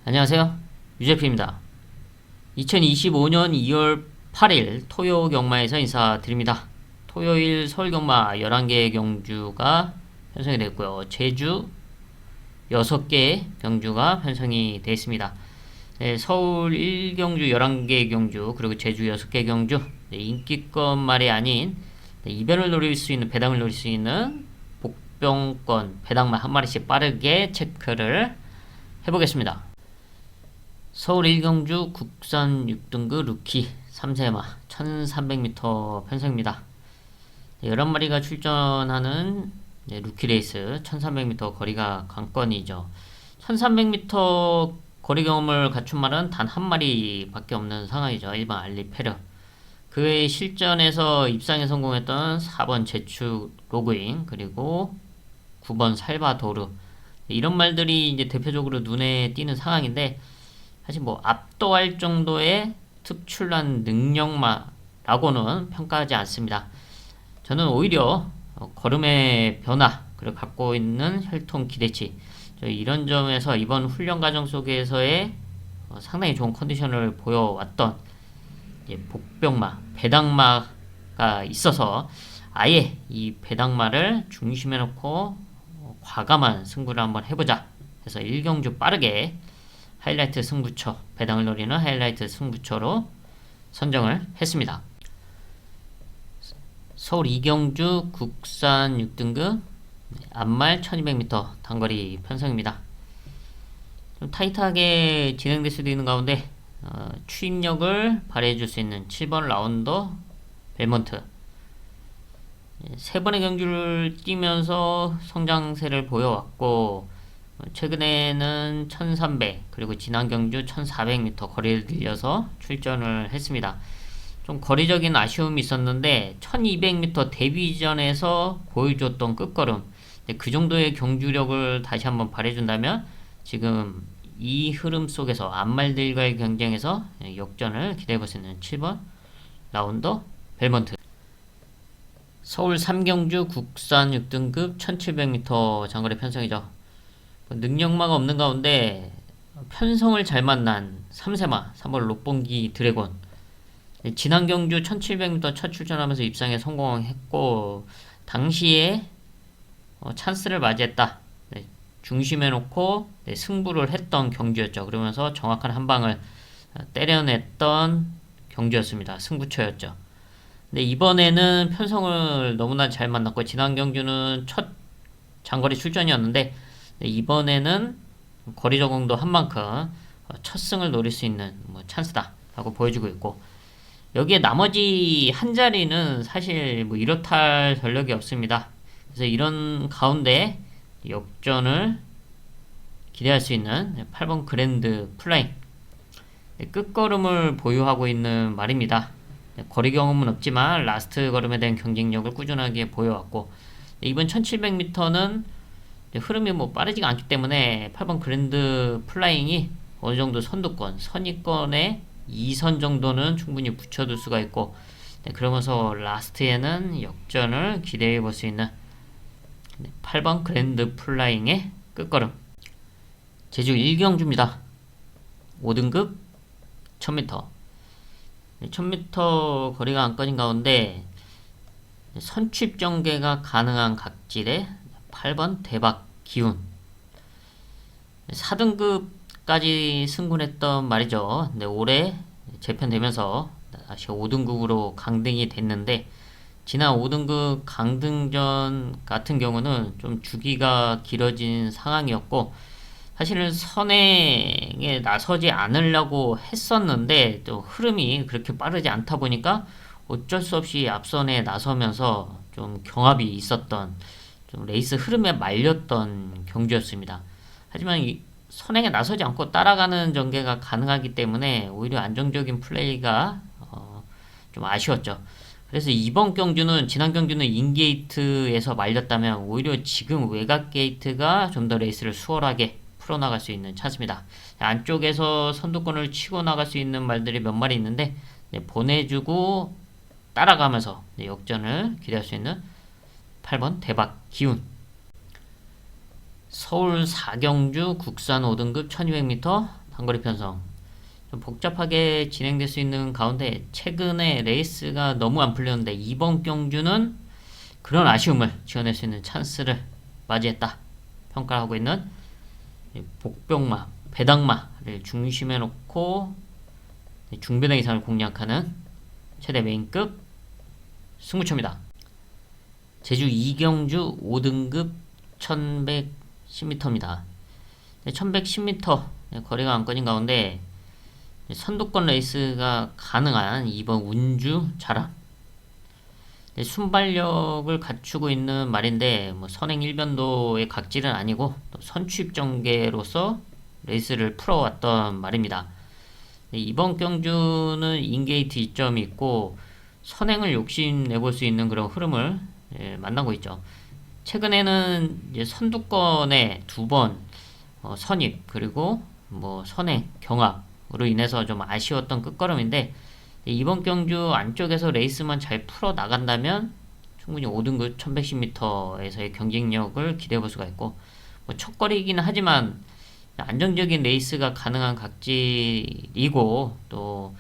안녕하세요. 유재피입니다. 2025년 2월 8일 토요 경마에서 인사드립니다. 토요일 서울 경마 11개의 경주가 편성이 됐고요. 제주 6개의 경주가 편성이 되어 있습니다. 네, 서울 1경주 11개의 경주 그리고 제주 6개 경주, 인기권 말이 아닌 이변을 노릴 수 있는, 배당을 노릴 수 있는 복병권 배당만 한 마리씩 빠르게 체크를 해보겠습니다. 서울 1경주 국산 6등급 루키 3세마 1300m 편성입니다. 11마리가 출전하는 루키 레이스 1300m 거리가 관건이죠. 1300m 거리 경험을 갖춘 말은 단 한 마리 밖에 없는 상황이죠. 1번 알리페르. 그 외에 실전에서 입상에 성공했던 4번 제추 로그인, 그리고 9번 살바도르. 이런 말들이 이제 대표적으로 눈에 띄는 상황인데, 사실 뭐 압도할 정도의 특출난 능력마라고는 평가하지 않습니다. 저는 오히려 걸음의 변화, 그리고 갖고 있는 혈통 기대치, 이런 점에서 이번 훈련 과정 속에서의 상당히 좋은 컨디션을 보여왔던 복병마, 배당마가 있어서 아예 이 배당마를 중심에 놓고 과감한 승부를 한번 해보자 해서 1경주 빠르게 하이라이트 승부처, 배당을 노리는 하이라이트 승부처로 선정을 했습니다. 서울 2경주 국산 6등급 앞말 1200m 단거리 편성입니다. 좀 타이트하게 진행될 수도 있는 가운데 추임력을 발휘해줄 수 있는 7번 라운더 벨몬트, 3번의 경주를 뛰면서 성장세를 보여왔고, 최근에는 1300 그리고 지난 경주 1400m 거리를 늘려서 출전을 했습니다. 좀 거리적인 아쉬움이 있었는데 1200m 데뷔전에서 보여줬던 끝걸음, 그 정도의 경주력을 다시 한번 발휘해준다면 지금 이 흐름 속에서 앞말들과의 경쟁에서 역전을 기대해볼 수 있는 7번 라운더 벨몬트. 서울 3경주 국산 6등급 1700m 장거리 편성이죠. 능력마가 없는 가운데 편성을 잘 만난 3세마 3번 롯봉기 드래곤, 지난 경주 1700m 첫 출전하면서 입상에 성공했고, 당시에 찬스를 맞이했다, 중심에 놓고 승부를 했던 경주였죠. 그러면서 정확한 한 방을 때려냈던 경주였습니다. 승부처였죠. 근데 이번에는 편성을 너무나 잘 만났고, 지난 경주는 첫 장거리 출전이었는데 이번에는 거리 적응도 한 만큼 첫 승을 노릴 수 있는 찬스다 라고 보여주고 있고, 여기에 나머지 한 자리는 사실 이렇다 할 전력이 없습니다. 그래서 이런 가운데 역전을 기대할 수 있는 8번 그랜드 플라잉, 끝걸음을 보유하고 있는 말입니다. 거리 경험은 없지만 라스트 걸음에 대한 경쟁력을 꾸준하게 보여왔고, 이번 1700m는 흐름이 빠르지가 않기 때문에 8번 그랜드 플라잉이 어느정도 선두권, 선위권에 2선 정도는 충분히 붙여둘 수가 있고, 그러면서 라스트에는 역전을 기대해 볼 수 있는 8번 그랜드 플라잉의 끝걸음. 제주 1경주입니다. 5등급 1000m. 1000m 거리가 안건인 가운데 선취 전개가 가능한 각질의 8번 대박 기운. 4등급까지 승군했던 말이죠. 근데 올해 재편되면서 다시 5등급으로 강등이 됐는데, 지난 5등급 강등전 같은 경우는 좀 주기가 길어진 상황이었고, 사실은 선행에 나서지 않으려고 했었는데 또 흐름이 그렇게 빠르지 않다 보니까 어쩔 수 없이 앞선에 나서면서 좀 경합이 있었던, 좀 레이스 흐름에 말렸던 경주였습니다. 하지만 이 선행에 나서지 않고 따라가는 전개가 가능하기 때문에 오히려 안정적인 플레이가 좀 아쉬웠죠. 그래서 이번 경주는, 지난 경주는 인게이트에서 말렸다면 오히려 지금 외곽 게이트가 좀 더 레이스를 수월하게 풀어나갈 수 있는 찬스입니다. 안쪽에서 선두권을 치고 나갈 수 있는 말들이 몇 마리 있는데 보내주고 따라가면서 역전을 기대할 수 있는 8번 대박 기운. 서울 4경주 국산 5등급 1200m 단거리 편성 좀 복잡하게 진행될 수 있는 가운데 최근에 레이스가 너무 안 풀렸는데 이번 경주는 그런 아쉬움을 지어낼 수 있는 찬스를 맞이했다 평가를 하고 있는 복병마, 배당마를 중심에 놓고 중배당 이상을 공략하는 최대 메인급 승무처입니다. 제주 이경주 5등급 1110m입니다. 1110m 거리가 안건인 가운데 선두권 레이스가 가능한 이번 운주 자랑 순발력을 갖추고 있는 말인데 뭐 선행 1변도의 각질은 아니고 또 선취입 전개로서 레이스를 풀어왔던 말입니다. 이번 경주는 인게이트 이점이 있고 선행을 욕심내볼 수 있는 그런 흐름을 만나고 있죠. 최근에는 이제 선두권에 두 번 선입 그리고 뭐 선행 경합으로 인해서 좀 아쉬웠던 끝걸음인데 이번 경주 안쪽에서 레이스만 잘 풀어 나간다면 충분히 5등급 1110m에서의 경쟁력을 기대해 볼 수가 있고 뭐 첫거리이긴 하지만 안정적인 레이스가 가능한 각질이고 또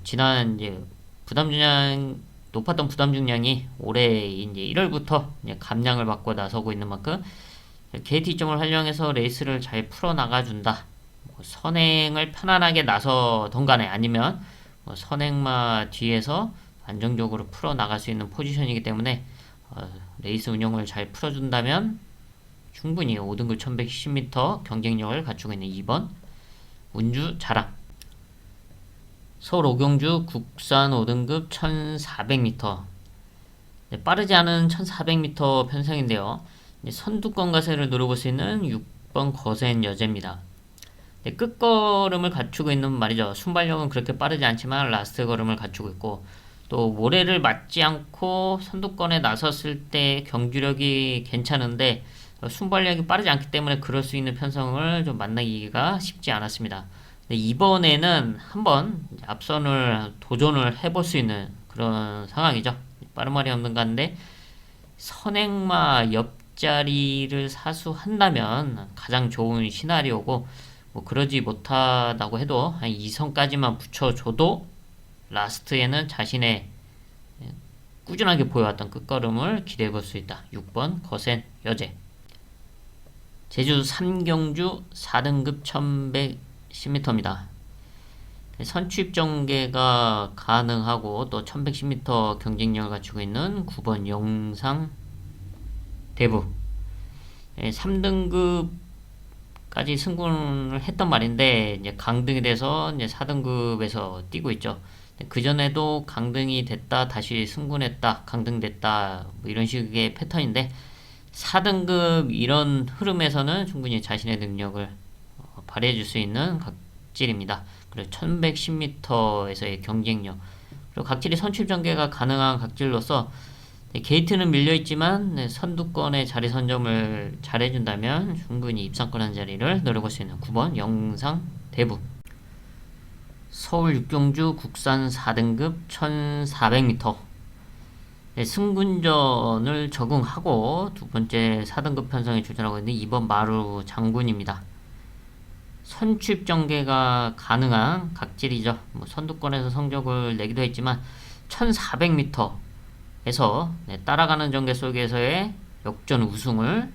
지난 이제 부담 중량 높았던 부담 중량이 올해 이제 1월부터 이제 감량을 받고 나서고 있는 만큼 게이트 점을 활용해서 레이스를 잘 풀어 나가준다. 선행을 편안하게 나서던 간에 아니면 선행마 뒤에서 안정적으로 풀어 나갈 수 있는 포지션이기 때문에 레이스 운영을 잘 풀어준다면 충분히 5등급 1110m 경쟁력을 갖추고 있는 2번 운주 자랑 서울 오경주 국산 5등급 1400m 빠르지 않은 1400m 편성인데요. 선두권 가세를 노려볼 수 있는 6번 거센 여제입니다. 끝걸음을 갖추고 있는 말이죠. 순발력은 그렇게 빠르지 않지만 라스트 걸음을 갖추고 있고 또 모래를 맞지 않고 선두권에 나섰을 때 경주력이 괜찮은데 순발력이 빠르지 않기 때문에 그럴 수 있는 편성을 좀 만나기가 쉽지 않았습니다. 이번에는 한번 앞선을 도전을 해볼 수 있는 그런 상황이죠. 빠른 말이 없는 가운데 선행마 옆자리를 사수한다면 가장 좋은 시나리오고 뭐 그러지 못하다고 해도 한 2선까지만 붙여줘도 라스트에는 자신의 꾸준하게 보여왔던 끝걸음을 기대해 볼 수 있다. 6번 거센 여제 제주 삼경주 4등급 1110m입니다. 선취입 전개가 가능하고 또 1110m 경쟁력을 갖추고 있는 9번 영상 대부 3등급까지 승군을 했던 말인데 이제 강등이 돼서 이제 4등급에서 뛰고 있죠. 그 전에도 강등이 됐다 다시 승군했다 강등됐다 뭐 이런 식의 패턴인데 4등급 이런 흐름에서는 충분히 자신의 능력을 발휘해 줄 수 있는 각질입니다. 그리고 1110m에서의 경쟁력 그리고 각질이 선취입 전개가 가능한 각질로서 게이트는 밀려있지만 선두권의 자리 선점을 잘해준다면 충분히 입상권한 자리를 노려볼 수 있는 9번 영상 대부 서울 육경주 국산 4등급 1400m 승군전을 적응하고 두 번째 4등급 편성에 출전하고 있는 2번 마루 장군입니다. 선취입 전개가 가능한 각질이죠. 뭐 선두권에서 성적을 내기도 했지만 1400m에서 따라가는 전개 속에서의 역전 우승을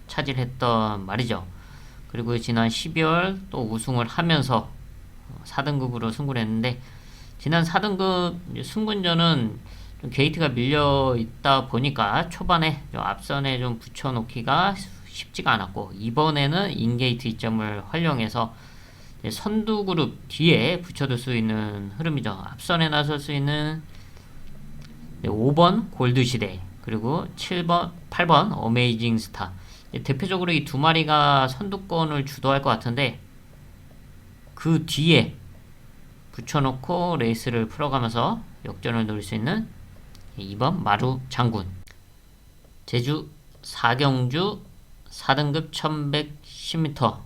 차지했던 말이죠. 그리고 지난 12월 또 우승을 하면서 4등급으로 승부를 했는데 지난 4등급 승군전은 좀 게이트가 밀려 있다 보니까 초반에 좀 앞선에 좀 붙여놓기가 쉽지가 않았고 이번에는 인게이트 이점을 활용해서 선두 그룹 뒤에 붙여둘 수 있는 흐름이죠. 앞선에 나설 수 있는 5번 골드시대 그리고 7번, 8번 어메이징 스타 대표적으로 이 두 마리가 선두권을 주도할 것 같은데 그 뒤에 붙여놓고 레이스를 풀어가면서 역전을 노릴 수 있는 2번 마루 장군 제주 사경주 4등급 1110m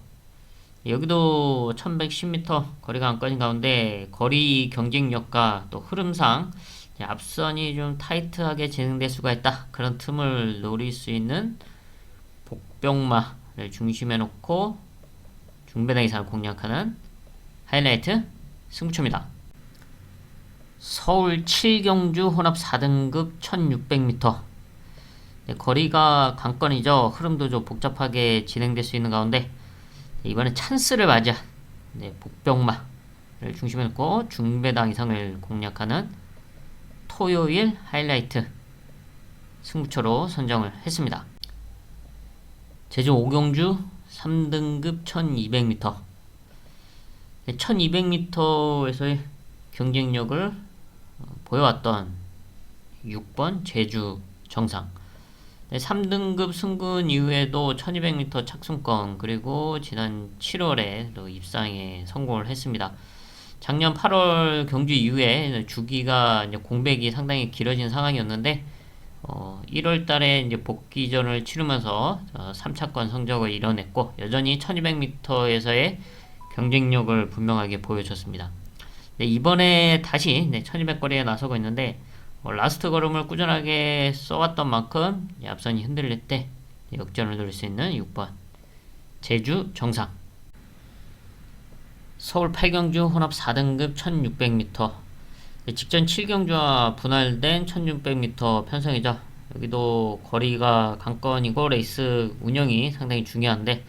여기도 1110m 거리가 안꺼진 가운데 거리 경쟁력과 또 흐름상 앞선이 좀 타이트하게 진행될 수가 있다. 그런 틈을 노릴 수 있는 복병마를 중심에 놓고 중배당 이상을 공략하는 하이라이트 승부처입니다. 서울 7경주 혼합 4등급 1600m. 네, 거리가 관건이죠. 흐름도 좀 복잡하게 진행될 수 있는 가운데 이번엔 찬스를 맞아 복병마를 중심에 놓고 중배당 이상을 공략하는 토요일 하이라이트 승부처로 선정을 했습니다. 제주 5경주 3등급 1200m. 1200m에서의 경쟁력을 보여왔던 6번 제주 정상. 3등급 승군 이후에도 1200m 착순권, 그리고 지난 7월에 또 입상에 성공을 했습니다. 작년 8월 경주 이후에 주기가 이제 공백이 상당히 길어진 상황이었는데 1월 달에 이제 복귀전을 치르면서 3차권 성적을 이뤄냈고 여전히 1200m에서의 경쟁력을 분명하게 보여줬습니다. 네, 이번에 다시 1200거리에 나서고 있는데 라스트 걸음을 꾸준하게 써왔던 만큼 앞선이 흔들릴 때 역전을 노릴 수 있는 6번 제주 정상. 서울 8경주 혼합 4등급 1600m. 직전 7경주와 분할된 1600m 편성이죠. 여기도 거리가 관건이고 레이스 운영이 상당히 중요한데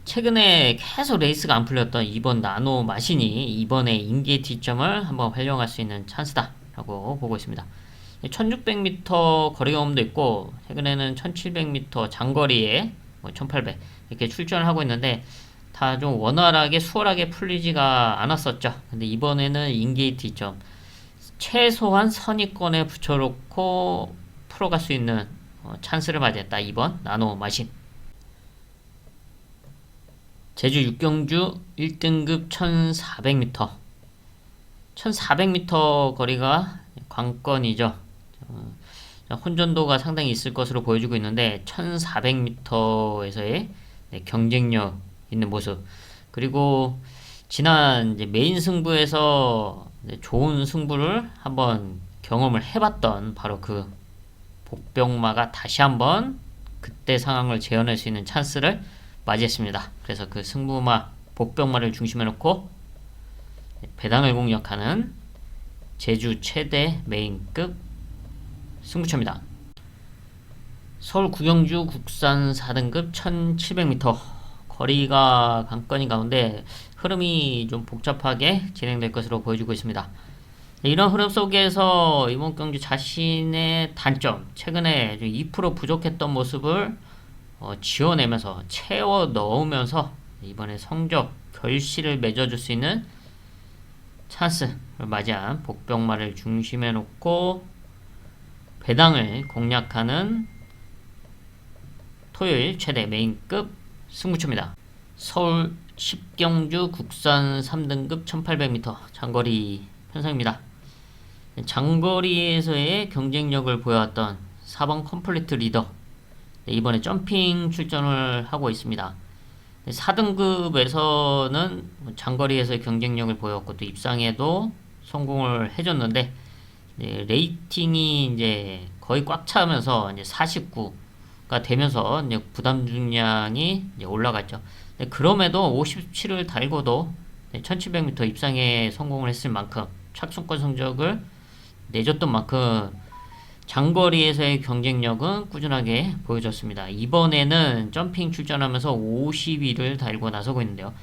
최근에 계속 레이스가 안 풀렸던 이번 나노 마신이 이번에 인기의 T점을 한번 활용할 수 있는 찬스다 라고 보고 있습니다. 1600m 거리 경험도 있고 최근에는 1700m 장거리에 1800 이렇게 출전을 하고 있는데 다 좀 원활하게 수월하게 풀리지가 않았었죠. 근데 이번에는 인게이트 T점 최소한 선입권에 붙여놓고 풀어갈 수 있는 찬스를 맞이했다. 2번 나노 마신. 제주 6경주 1등급 1400m. 1400m 거리가 관건이죠. 혼전도가 상당히 있을 것으로 보여지고 있는데 1400m에서의 경쟁력 있는 모습, 그리고 지난 이제 메인 승부에서 좋은 승부를 한번 경험을 해봤던 바로 그 복병마가 다시 한번 그때 상황을 재현할 수 있는 찬스를 맞이했습니다. 그래서 그 승부마 복병마를 중심에 놓고 배당을 공략하는 제주 최대 메인급 승부처입니다. 서울 9경주 국산 4등급 1700m. 거리가 관건인 가운데 흐름이 좀 복잡하게 진행될 것으로 보여지고 있습니다. 이런 흐름 속에서 이번 경주 자신의 단점, 최근에 2% 부족했던 모습을 지워내면서 채워 넣으면서 이번에 성적 결실을 맺어줄 수 있는 찬스를 맞이한 복병마를 중심에 놓고 배당을 공략하는 토요일 최대 메인급 승부처입니다. 서울 10경주 국산 3등급 1800m 장거리 편성입니다. 장거리에서의 경쟁력을 보여왔던 4번 컴플리트 리더, 이번에 점핑 출전을 하고 있습니다. 4등급에서는 장거리에서의 경쟁력을 보였고 또 입상에도 성공을 해줬는데 레이팅이 이제 거의 꽉 차면서 이제 49가 되면서 이제 부담 중량이 이제 올라갔죠. 그럼에도 57을 달고도 1700m 입상에 성공을 했을 만큼 착순권 성적을 내줬던 만큼 장거리에서의 경쟁력은 꾸준하게 보여줬습니다. 이번에는 점핑 출전하면서 52를 달고 나서고 있는데요.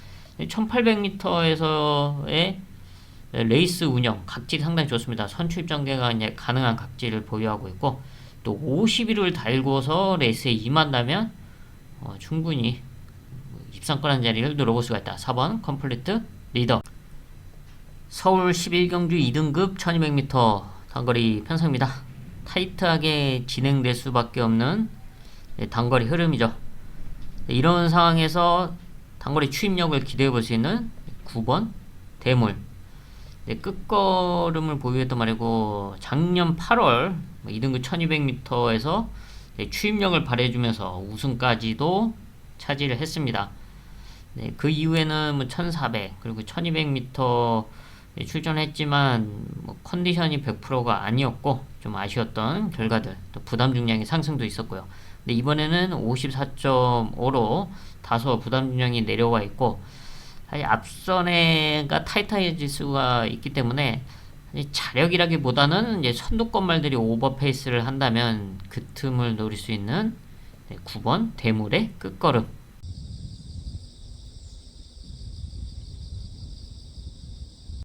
1800m에서의 레이스 운영, 각질이 상당히 좋습니다. 선출입 전개가 이제 가능한 각질을 보유하고 있고 또 51을 달고서 레이스에 임한다면 충분히 입상권한 자리를 누려볼 수가 있다. 4번 컴플리트 리더. 서울 11경주 2등급 1200m 단거리 편성입니다. 타이트하게 진행될 수밖에 없는 단거리 흐름이죠. 이런 상황에서 단거리 추임력을 기대해 볼 수 있는 9번 대물. 끝걸음을 보유했던 말이고 작년 8월 2등급 1200m에서 추임력을 발휘해주면서 우승까지도 차지를 했습니다. 그 이후에는 1400 그리고 1200m 출전했지만 컨디션이 100%가 아니었고 좀 아쉬웠던 결과들, 또 부담 중량의 상승도 있었고요. 근데 이번에는 54.5로 다소 부담 중량이 내려와 있고 사실 앞선에가 타이트해질 수가 있기 때문에 사실 자력이라기보다는 이제 선두권 말들이 오버페이스를 한다면 그 틈을 노릴 수 있는 9번 대물의 끝걸음